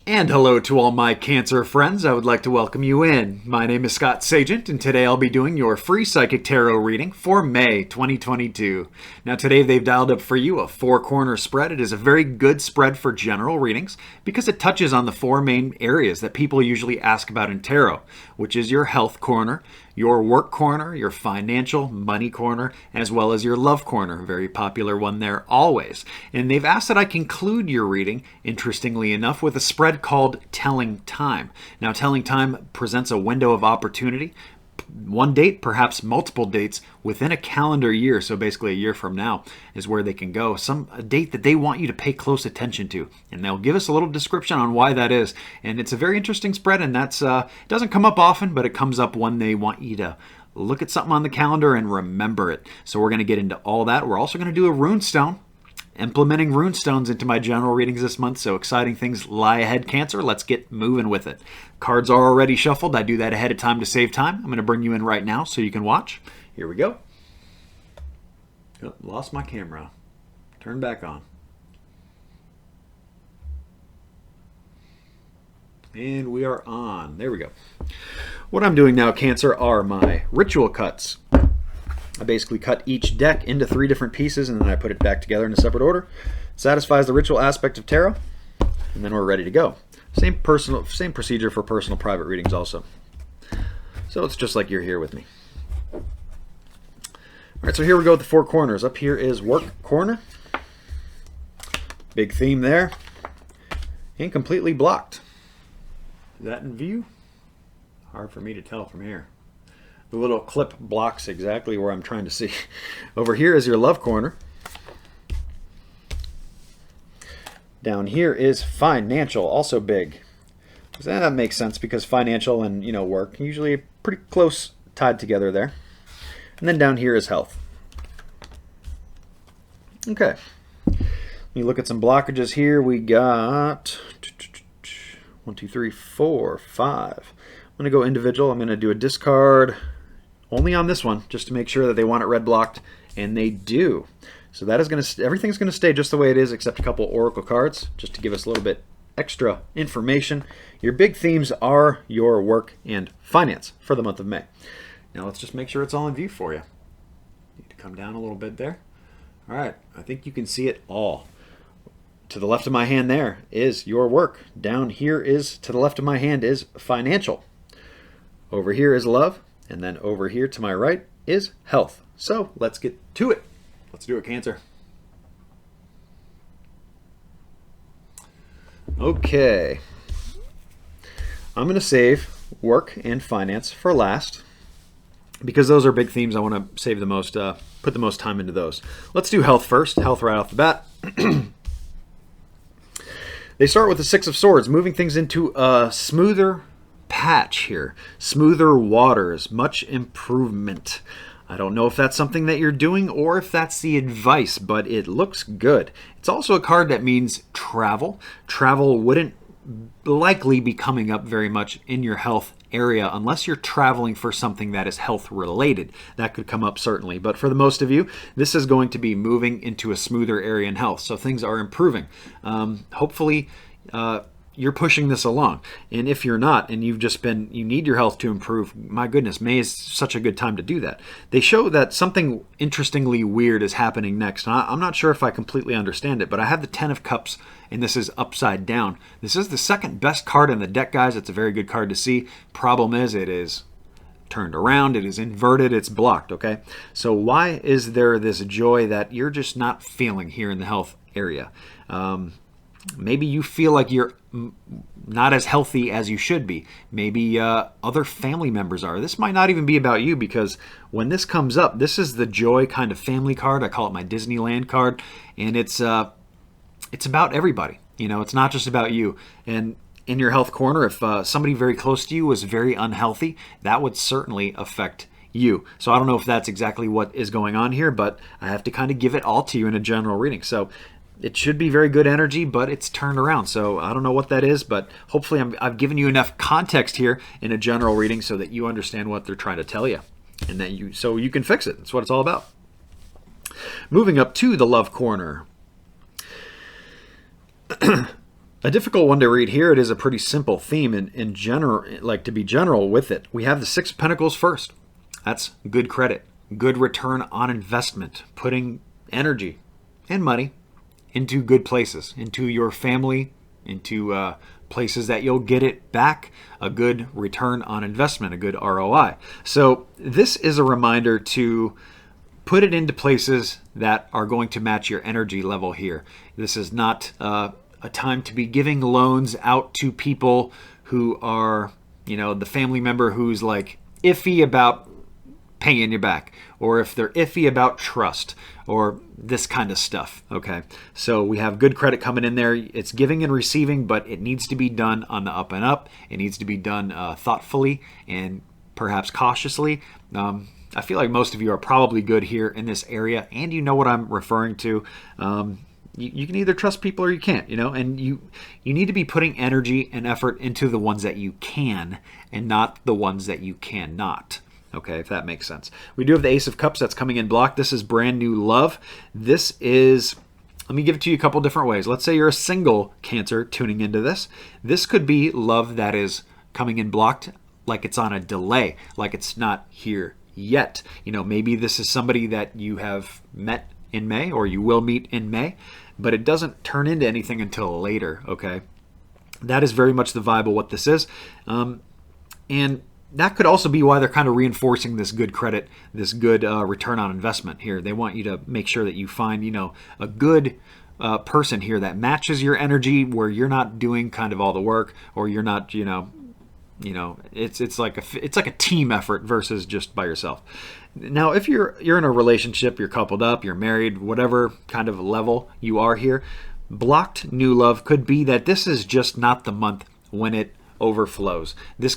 And hello to all my Cancer friends. I would like to welcome you in. My name is Scott Sagent, and today I'll be doing your free Psychic Tarot reading for May 2022. Now today they've dialed up for you a four-corner spread. It is a very good spread for general readings because it touches on the four main areas that people usually ask about in tarot, which is your health corner, your work corner, your financial, money corner, as well as your love corner. Very popular one there always. And they've asked that I conclude your reading, interestingly enough, with a spread called Telling Time. Now, Telling Time presents a window of opportunity. One date, perhaps multiple dates within a calendar year, so basically a year from now is where they can go. A date that they want you to pay close attention to, and they'll give us a little description on why that is. And it's a very interesting spread, and that's doesn't come up often, but it comes up when they want you to look at something on the calendar and remember it. So we're going to get into all that. We're also going to do a runestone, implementing runestones into my general readings this month, so exciting things lie ahead, Cancer. Let's get moving with it. Cards are already shuffled. I do that ahead of time to save time. I'm going to bring you in right now so you can watch. Here we go. Oh, lost my camera. Turn back on. And we are on. There we go. What I'm doing now, Cancer, are my ritual cuts. I basically cut each deck into 3 different pieces, and then I put it back together in a separate order. Satisfies the ritual aspect of tarot, and then we're ready to go. Same procedure for personal private readings also. So it's just like you're here with me. All right, so here we go with the 4 corners. Up here is work corner. Big theme there. And completely blocked. Is that in view? Hard for me to tell from here. The little clip blocks exactly where I'm trying to see. Over here is your love corner. Down here is financial, also big. So that makes sense because financial and work usually pretty close tied together there. And then down here is health. Okay. We look at some blockages here. We got 1, 2, 3, 4, 5. I'm going to go individual. I'm going to do a discard only on this one, just to make sure that they want it red blocked, and they do. So that is going to everything's going to stay just the way it is, except a couple oracle cards, just to give us a little bit extra information. Your big themes are your work and finance for the month of May. Now let's just make sure it's all in view for you. Need to come down a little bit there. All right, I think you can see it all. To the left of my hand there is your work. Down here is, to the left of my hand, is financial. Over here is love. And then over here to my right is health. So let's get to it. Let's do it, Cancer. Okay. I'm going to save work and finance for last because those are big themes. I want to save the most, put the most time into those. Let's do health first. Health right off the bat. They start with the 6 of Swords, moving things into a smoother patch here. Smoother waters, much improvement. I don't know if that's something that you're doing or if that's the advice, but it looks good. It's also a card that means travel. Travel wouldn't likely be coming up very much in your health area unless you're traveling for something that is health related. That could come up certainly, but for the most of you, this is going to be moving into a smoother area in health. So things are improving. Hopefully, you're pushing this along. And if you're not, and you need your health to improve, my goodness, May is such a good time to do that. They show that something interestingly weird is happening next. And I'm not sure if I completely understand it, but I have the 10 of Cups, and this is upside down. This is the second best card in the deck, guys. It's a very good card to see. Problem is, it is turned around, it is inverted, it's blocked, okay? So why is there this joy that you're just not feeling here in the health area? Maybe you feel like you're not as healthy as you should be. Maybe other family members are. This might not even be about you because when this comes up, this is the joy kind of family card. I call it my Disneyland card, and it's about everybody. It's not just about you. And in your health corner, if somebody very close to you was very unhealthy, that would certainly affect you. So I don't know if that's exactly what is going on here, but I have to kind of give it all to you in a general reading. So it should be very good energy, but it's turned around. So I don't know what that is, but hopefully I've given you enough context here in a general reading so that you understand what they're trying to tell you, and that so you can fix it. That's what it's all about. Moving up to the love corner. A difficult one to read here. It is a pretty simple theme in general, like to be general with it. We have the Six of Pentacles first. That's good credit, good return on investment, putting energy and money into good places, into your family, into places that you'll get it back, a good return on investment, a good ROI. So this is a reminder to put it into places that are going to match your energy level here. This is not a time to be giving loans out to people who are, the family member who's like iffy about paying you back, or if they're iffy about trust, or this kind of stuff. Okay, so we have good credit coming in there. It's giving and receiving, but it needs to be done on the up and up. It needs to be done thoughtfully and perhaps cautiously. I feel like most of you are probably good here in this area, and you know what I'm referring to. You can either trust people or you can't, and you need to be putting energy and effort into the ones that you can and not the ones that you cannot. Okay, if that makes sense. We do have the Ace of Cups that's coming in blocked. This is brand new love. This is, let me give it to you a couple different ways. Let's say you're a single Cancer tuning into this. This could be love that is coming in blocked, like it's on a delay, like it's not here yet. Maybe this is somebody that you have met in May, or you will meet in May, but it doesn't turn into anything until later. Okay, that is very much the vibe of what this is, and that could also be why they're kind of reinforcing this good credit, this good return on investment here. They want you to make sure that you find, a good person here that matches your energy, where you're not doing kind of all the work, or you're not, it's like a team effort versus just by yourself. Now, if you're in a relationship, you're coupled up, you're married, whatever kind of level you are here, blocked new love could be that this is just not the month when it overflows. This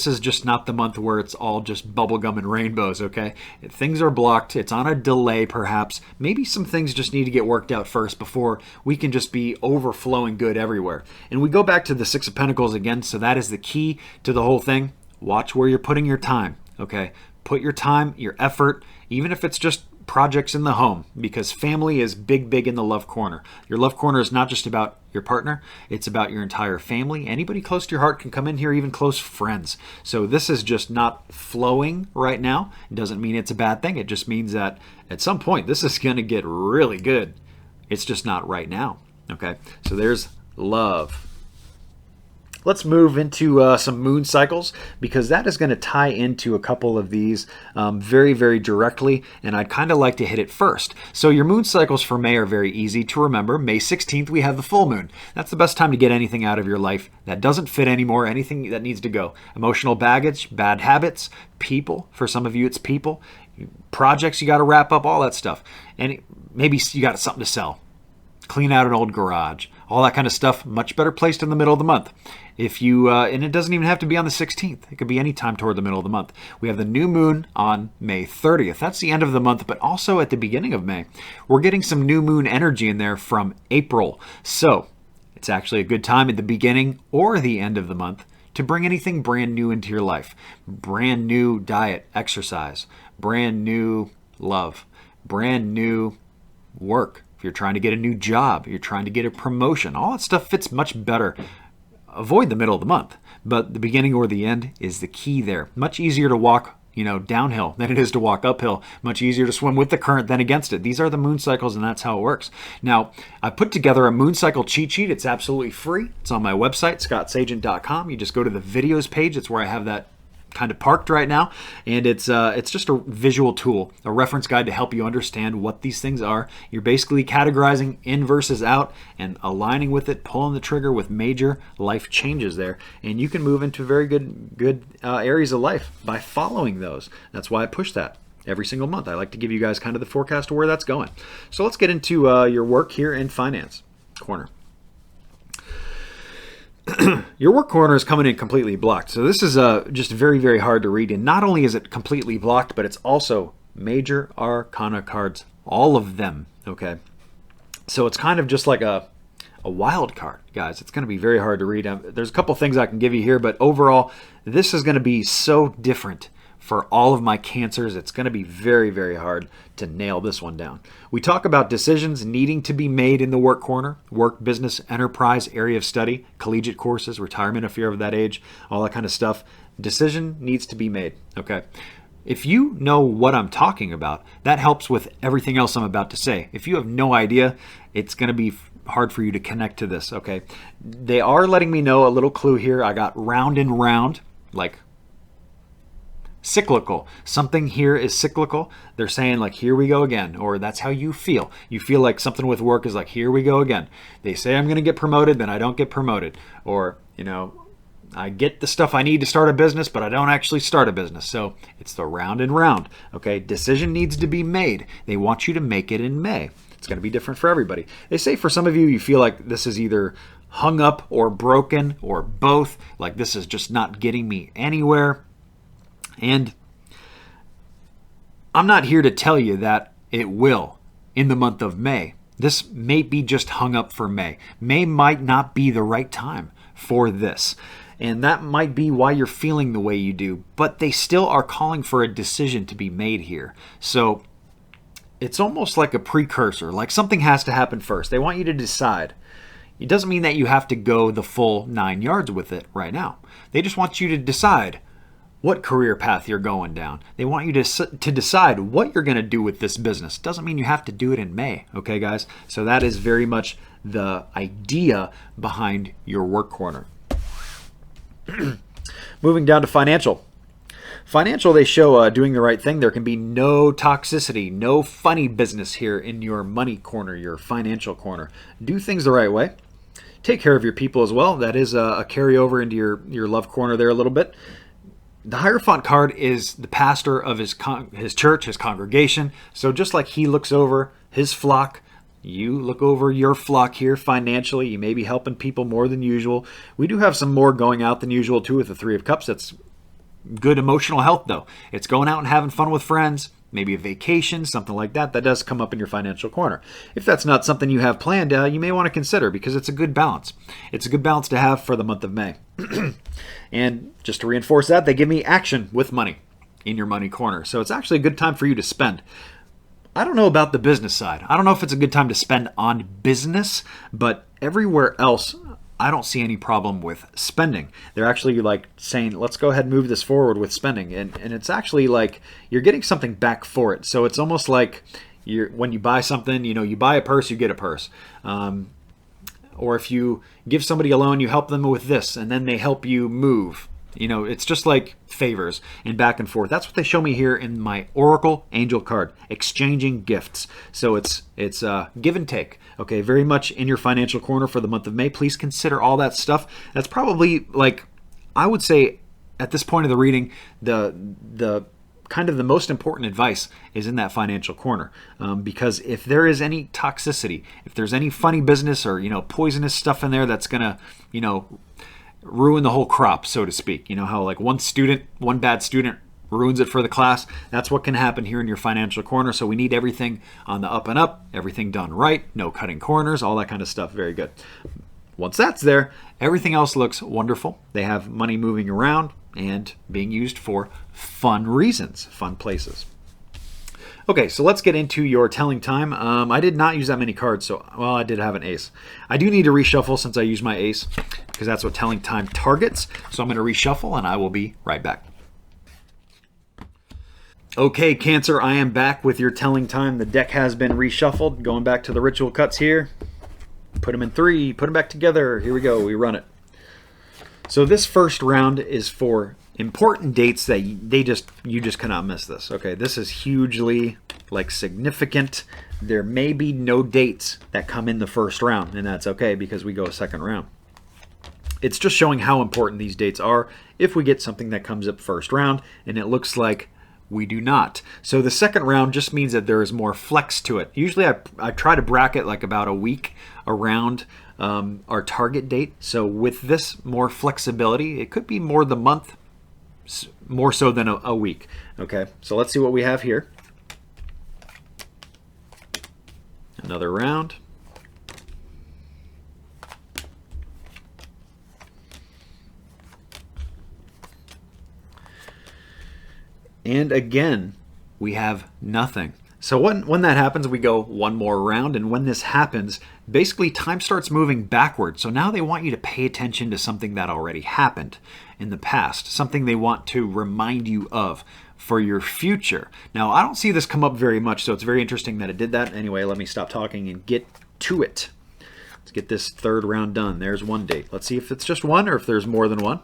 is just not the month where it's all just bubblegum and rainbows. Okay, things are blocked. It's on a delay, perhaps. Maybe some things just need to get worked out first before we can just be overflowing good everywhere. And we go back to the Six of Pentacles again. So that is the key to the whole thing. Watch where you're putting your time. Okay, put your time, your effort, even if it's just projects in the home, because family is big in the love corner. Your love corner is not just about your partner, it's about your entire family. Anybody close to your heart can come in here, even close friends. So this is just not flowing right now. It doesn't mean it's a bad thing. It just means that at some point this is going to get really good. It's just not right now. Okay, so there's love. Let's move into some moon cycles, because that is going to tie into a couple of these very directly, and I'd kind of like to hit it first. So your moon cycles for May are very easy to remember. May 16th, we have the full moon. That's the best time to get anything out of your life that doesn't fit anymore, anything that needs to go. Emotional baggage, bad habits, people. For some of you, it's people. Projects you got to wrap up, all that stuff. And maybe you got something to sell. Clean out an old garage, all that kind of stuff, much better placed in the middle of the month. If you, and it doesn't even have to be on the 16th. It could be any time toward the middle of the month. We have the new moon on May 30th. That's the end of the month, but also at the beginning of May. We're getting some new moon energy in there from April. So it's actually a good time at the beginning or the end of the month to bring anything brand new into your life. Brand new diet, exercise, brand new love, brand new work. If you're trying to get a new job, you're trying to get a promotion, all that stuff fits much better. Avoid the middle of the month, but the beginning or the end is the key there. Much easier to walk, downhill than it is to walk uphill. Much easier to swim with the current than against it. These are the moon cycles, and that's how it works. Now, I put together a moon cycle cheat sheet. It's absolutely free. It's on my website, scottsagent.com. You just go to the videos page. It's where I have that kind of parked right now, and it's just a visual tool, a reference guide to help you understand what these things are. You're basically categorizing in versus out and aligning with it, pulling the trigger with major life changes there, and you can move into very good areas of life by following those. That's why I push that every single month. I like to give you guys kind of the forecast of where that's going. So let's get into your work here in finance corner. Your work corner is coming in completely blocked. So this is just very hard to read. And not only is it completely blocked, but it's also major arcana cards, all of them. Okay. So it's kind of just like a wild card, guys. It's going to be very hard to read. There's a couple things I can give you here, but overall, this is going to be so different for all of my Cancers. It's going to be very, very hard to nail this one down. We talk about decisions needing to be made in the work corner, work, business, enterprise, area of study, collegiate courses, retirement if you're of that age, all that kind of stuff. Decision needs to be made, okay? If you know what I'm talking about, that helps with everything else I'm about to say. If you have no idea, it's going to be hard for you to connect to this, okay? They are letting me know a little clue here. I got round and round, like cyclical. Something here is cyclical. They're saying like, here we go again, or that's how you feel. You feel like something with work is like, here we go again. They say I'm going to get promoted, then I don't get promoted. Or, you know, I get the stuff I need to start a business, but I don't actually start a business. So it's the round and round, okay? Decision needs to be made. They want you to make it in May. It's going to be different for everybody. They say for some of you, you feel like this is either hung up or broken or both. Like this is just not getting me anywhere. And I'm not here to tell you that it will in the month of May. This may be just hung up for May. May might not be the right time for this. And that might be why you're feeling the way you do. But they still are calling for a decision to be made here. So it's almost like a precursor. Like something has to happen first. They want you to decide. It doesn't mean that you have to go the full 9 yards with it right now. They just want you to decide what career path you're going down. They want you to decide what you're going to do with this business. Doesn't mean you have to do it in May, okay, guys? So that is very much the idea behind your work corner. Moving down to financial. Financial, they show doing the right thing. There can be no toxicity, no funny business here in your money corner, your financial corner. Do things the right way. Take care of your people as well. That is a carryover into your love corner there a little bit. The Hierophant card is the pastor of his church, his congregation. So just like he looks over his flock, you look over your flock here financially. You may be helping people more than usual. We do have some more going out than usual too with the Three of Cups. That's good emotional health though. It's going out and having fun with friends, maybe a vacation, something like that. That does come up in your financial corner. If that's not something you have planned, you may want to consider because it's a good balance. It's a good balance to have for the month of May. And just to reinforce that, they give me action with money in your money corner. So it's actually a good time for you to spend. I don't know about the business side. I don't know if it's a good time to spend on business, but everywhere else, I don't see any problem with spending. They're actually like saying, let's go ahead and move this forward with spending. And it's actually like you're getting something back for it. So it's almost like when you buy something, you know, you buy a purse, you get a purse. Or if you give somebody a loan, you help them with this, and then they help you move. You know, it's just like favors and back and forth. That's what they show me here in my Oracle Angel card, exchanging gifts. So it's give and take. Okay, very much in your financial corner for the month of May. Please consider all that stuff. That's probably like, I would say at this point of the reading, the kind of the most important advice is in that financial corner. Because if there is any toxicity, if there's any funny business or, you know, poisonous stuff in there that's going to, you know, ruin the whole crop, so to speak. You know how like one bad student ruins it for the class? That's what can happen here in your financial corner. So we need everything on the up and up, everything done right, no cutting corners, all that kind of stuff. Very good. Once that's there, everything else looks wonderful. They have money moving around and being used for fun reasons, fun places. Okay, so let's get into your telling time. I did not use that many cards, so, well, I did have an ace. I do need to reshuffle since I used my ace, because that's what telling time targets. So I'm going to reshuffle, and I will be right back. Okay, Cancer, I am back with your telling time. The deck has been reshuffled. Going back to the ritual cuts here. Put them in 3, put them back together. Here we go, we run it. So this first round is for important dates that you just cannot miss this. Okay, this is hugely like significant. There may be no dates that come in the first round, and that's okay because we go a second round. It's just showing how important these dates are if we get something that comes up first round, and it looks like we do not. So the second round just means that there is more flex to it. Usually I try to bracket like about a week around our target date. So with this more flexibility, it could be more the month, more so than a week. Okay, so let's see what we have here. Another round. And again, we have nothing. So when that happens, we go one more round, and when this happens, basically time starts moving backward. So now they want you to pay attention to something that already happened in the past, something they want to remind you of for your future. Now, I don't see this come up very much, so it's very interesting that it did that. Anyway, let me stop talking and get to it. Let's get this third round done. There's one date. Let's see if it's just one or if there's more than one.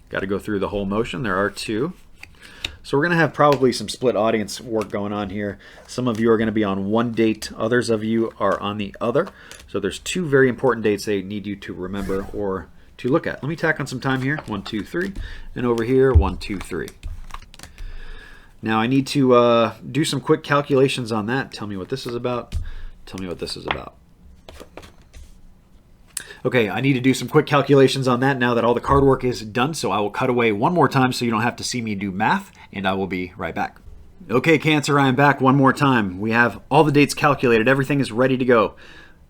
Got to go through the whole motion. There are two. So we're going to have probably some split audience work going on here. Some of you are going to be on one date. Others of you are on the other. So there's two very important dates they need you to remember or to look at. Let me tack on some time here. 1, 2, 3. And over here, 1, 2, 3. Now I need to do some quick calculations on that. Tell me what this is about. Tell me what this is about. Okay, I need to do some quick calculations on that now that all the card work is done, so I will cut away one more time so you don't have to see me do math, and I will be right back. Okay, Cancer, I am back one more time. We have all the dates calculated. Everything is ready to go.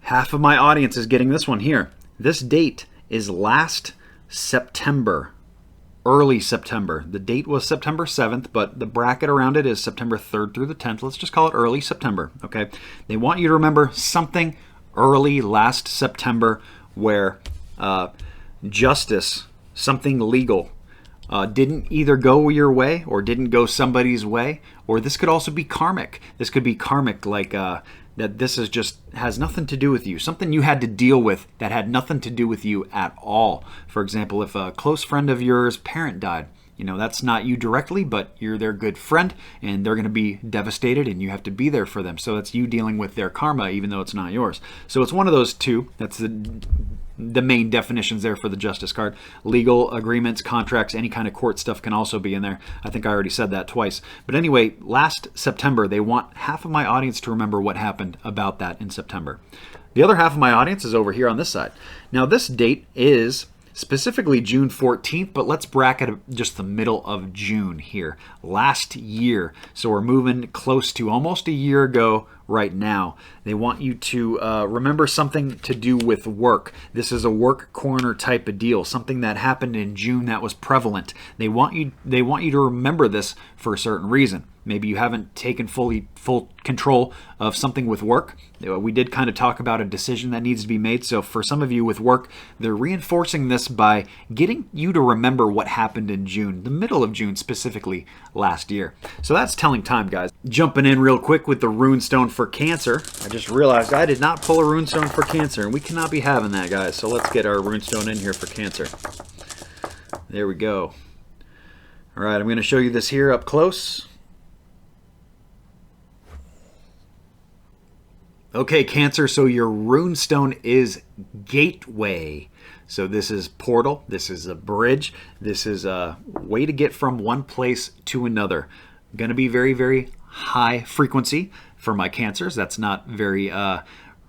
Half of my audience is getting this one here. This date is last September, early September. The date was September 7th, but the bracket around it is September 3rd through the 10th. Let's just call it early September, okay? They want you to remember something early last September where justice, something legal, didn't either go your way or didn't go somebody's way, or this could also be karmic. This could be karmic, like that this is just has nothing to do with you. Something you had to deal with that had nothing to do with you at all. For example, if a close friend of yours' parent died, you know, that's not you directly, but you're their good friend, and they're going to be devastated, and you have to be there for them. So that's you dealing with their karma, even though it's not yours. So it's one of those two. That's the main definitions there for the Justice card. Legal agreements, contracts, any kind of court stuff can also be in there. I think I already said that twice. But anyway, last September, they want half of my audience to remember what happened about that in September. The other half of my audience is over here on this side. Now, this date is specifically June 14th, but let's bracket just the middle of June here. Last year. So we're moving close to almost a year ago right now. They want you to remember something to do with work. This is a work corner type of deal, something that happened in June that was prevalent. They want you to remember this for a certain reason. Maybe you haven't taken full control of something with work. We did kind of talk about a decision that needs to be made. So for some of you with work, they're reinforcing this by getting you to remember what happened in June, the middle of June specifically last year. So that's telling time, guys. Jumping in real quick with the Runestone for Cancer. I just realized I did not pull a Runestone for Cancer, and we cannot be having that, guys. So let's get our Runestone in here for Cancer. There we go. All right, I'm going to show you this here up close. Okay, Cancer, so your Runestone is Gateway. So this is portal, this is a bridge, this is a way to get from one place to another. Going to be very, very high frequency for my Cancers. That's not very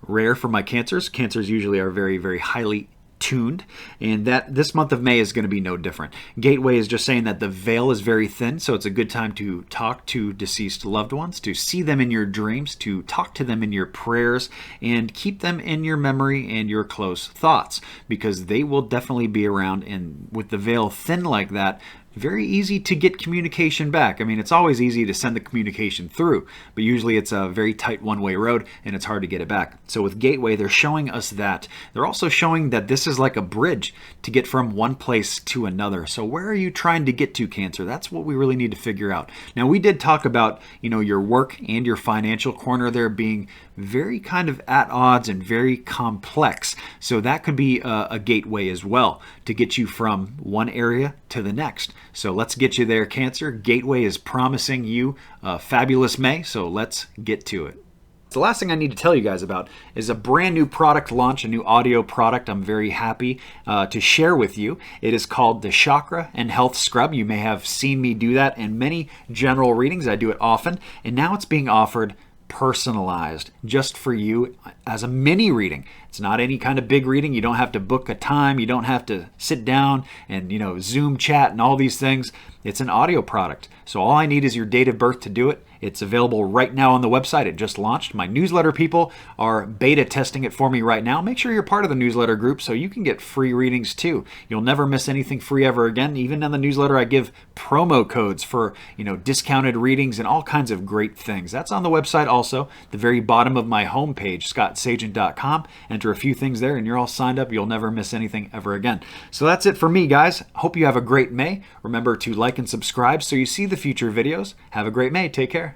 rare for my Cancers. Cancers usually are very, very highly tuned, and that this month of May is going to be no different. Gateway is just saying that the veil is very thin, so it's a good time to talk to deceased loved ones, to see them in your dreams, to talk to them in your prayers, and keep them in your memory and your close thoughts, because they will definitely be around. And with the veil thin like that, very easy to get communication back. I mean, it's always easy to send the communication through, but usually it's a very tight one-way road and it's hard to get it back. So with Gateway, they're showing us that. They're also showing that this is like a bridge to get from one place to another. So where are you trying to get to, Cancer? That's what we really need to figure out. Now, we did talk about, you know, your work and your financial corner there being very kind of at odds and very complex. So that could be a gateway as well to get you from one area to the next. So let's get you there, Cancer. Gateway is promising you a fabulous May, so let's get to it. The last thing I need to tell you guys about is a brand new product launch, a new audio product I'm very happy to share with you. It is called the Chakra and Health Scrub. You may have seen me do that in many general readings. I do it often, and now it's being offered personalized just for you as a mini reading. It's not any kind of big reading. You don't have to book a time. You don't have to sit down and, you know, Zoom chat and all these things. It's an audio product. So all I need is your date of birth to do it, It's available right now on the website. It just launched. My newsletter people are beta testing it for me right now. Make sure you're part of the newsletter group so you can get free readings too. You'll never miss anything free ever again. Even in the newsletter, I give promo codes for, discounted readings and all kinds of great things. That's on the website also. The very bottom of my homepage, scottsagent.com. Enter a few things there and you're all signed up. You'll never miss anything ever again. So that's it for me, guys. Hope you have a great May. Remember to like and subscribe so you see the future videos. Have a great May. Take care.